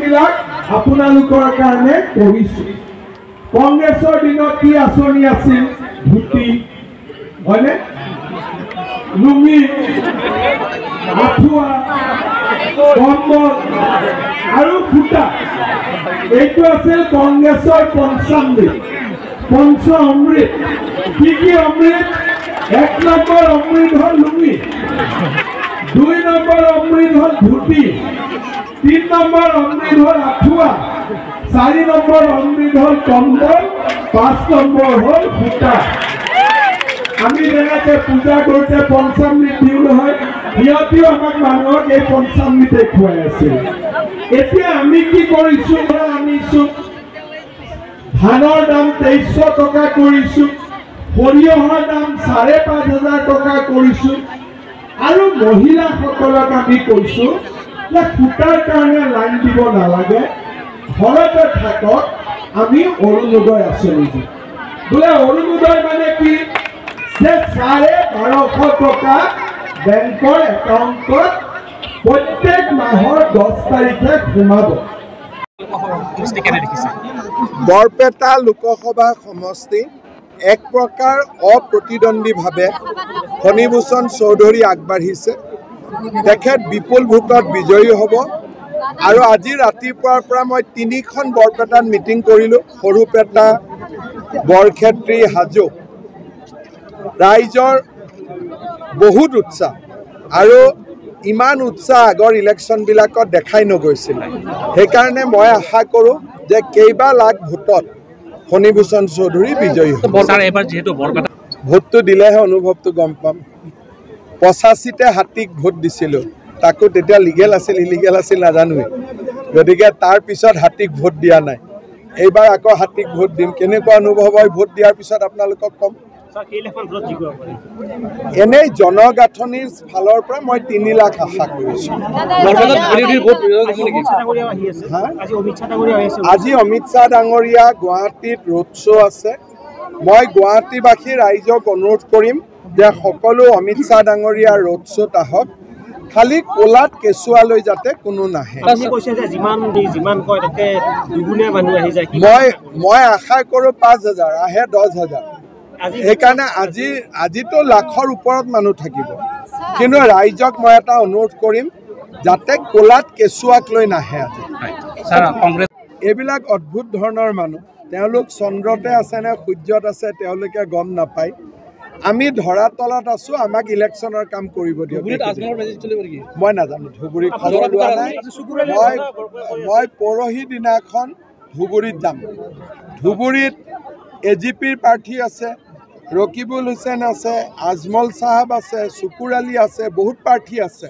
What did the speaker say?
আঁচনিবিলাক আপোনালোকৰ কাৰণে কৰিছোঁ। কংগ্ৰেছৰ দিনত কি আঁচনি আছিল? ধুতি, হয়নে? লুঙি, আঁঠুৱা, কম্বল আৰু সূতা। এইটো আছিল কংগ্ৰেছৰ পঞ্চ অমৃত। কি কি অমৃত? 1 নম্বৰ অমৃত হ'ল লুঙি, 2 নম্বৰ অমৃত হ'ল ধুতি, 3 নম্বৰ অমৃত হ'ল আঁঠুৱা, 4 নম্বৰ অমৃত হ'ল কম্বল, 5 নম্বৰ হ'ল সূতা। আমি যেনেকে পূজা কৰোঁতে পঞ্চামৃত দিওঁ নহয়, সিহঁতিও আমাক মানুহক এই পঞ্চামৃতে খুৱাই আছে। এতিয়া আমি কি কৰিছোঁ? আনিছোঁ, ধানৰ দাম 2300 টকা কৰিছোঁ, সৰিয়হৰ দাম 5,500 টকা কৰিছোঁ। আৰু মহিলাসকলক আমি কৈছোঁ যে সূতাৰ কাৰণে লাইন দিব নালাগে, ঘৰতে থাকক, আমি অৰুণোদয় আঁচনি দিম। বোলে অৰুণোদয় মানে কি? যে 1250 টকা বেংকৰ একাউণ্টত প্ৰত্যেক মাহৰ 10 তাৰিখে সোমাব। বৰপেটা লোকসভা সমষ্টি এক প্ৰকাৰ অপ্ৰতিদ্বন্দ্বীভাৱে ফণীভূষণ চৌধুৰী আগবাঢ়িছে। তেখেত বিপুল ভোটত বিজয়ী হ'ব। আৰু আজি ৰাতিপুৱাৰ পৰা মই 3খন বৰপেটাত মিটিং কৰিলোঁ, সৰুপেটা, বৰক্ষেত্ৰী, হাজো। ৰাইজৰ বহুত উৎসাহ, আৰু ইমান উৎসাহ আগৰ ইলেকশ্যনবিলাকত দেখাই নগৈছিল। সেইকাৰণে মই আশা কৰোঁ যে কেইবা লাখ ভোটত ফণীভূষণ চৌধুৰী বিজয়ী হ'ব। ভোটটো দিলেহে অনুভৱটো গম পাম। 85তে হাতীক ভোট দিছিলোঁ, তাকো তেতিয়া লিগেল আছিল ইলিগেল আছিল নাজানোৱে, গতিকে তাৰ পিছত হাতীক ভোট দিয়া নাই। এইবাৰ আকৌ হাতীক ভোট দিম। কেনেকুৱা অনুভৱ হয় ভোট দিয়াৰ পিছত আপোনালোকক ক'ম। এনেই জনগাঁথনিৰ ফালৰ পৰা মই 3 লাখ আশা কৰিছোঁ। আজি অমিত শ্বাহ ডাঙৰীয়া গুৱাহাটীত ৰোড শ্ব' আছে। মই গুৱাহাটীবাসী ৰাইজক অনুৰোধ কৰিম যে সকলো অমিত শ্বাহ ডাঙৰীয়াৰ ৰোড শ্ব'ত আহক, খালি কোলাত কেঁচুৱালৈ যাতে কোনো নাহে। মই আশা কৰোঁ 5,000 আহে 10,000। সেইকাৰণে আজিতো লাখৰ ওপৰত মানুহ থাকিব, কিন্তু ৰাইজক মই এটা অনুৰোধ কৰিম যাতে কোলাত কেঁচুৱাক লৈ নাহে। আজি এইবিলাক অদ্ভুত ধৰণৰ মানুহ, তেওঁলোক চন্দ্ৰতে আছে নে সূৰ্যত আছে তেওঁলোকে গম নাপায়। আমি ধৰা তলত আছোঁ, আমাক ইলেকশ্যনৰ কাম কৰিব দিয়ক। মই নাজানো, ধুবুৰী খবৰ লোৱা নাই। মই পৰহি দিনাখন ধুবুৰীত যাম। ধুবুৰীত AGPৰ প্ৰাৰ্থী আছে, ৰকিবুল হুছেইন আছে, আজমল চাহাব আছে, চুকুৰ আলী আছে, বহুত প্ৰাৰ্থী আছে।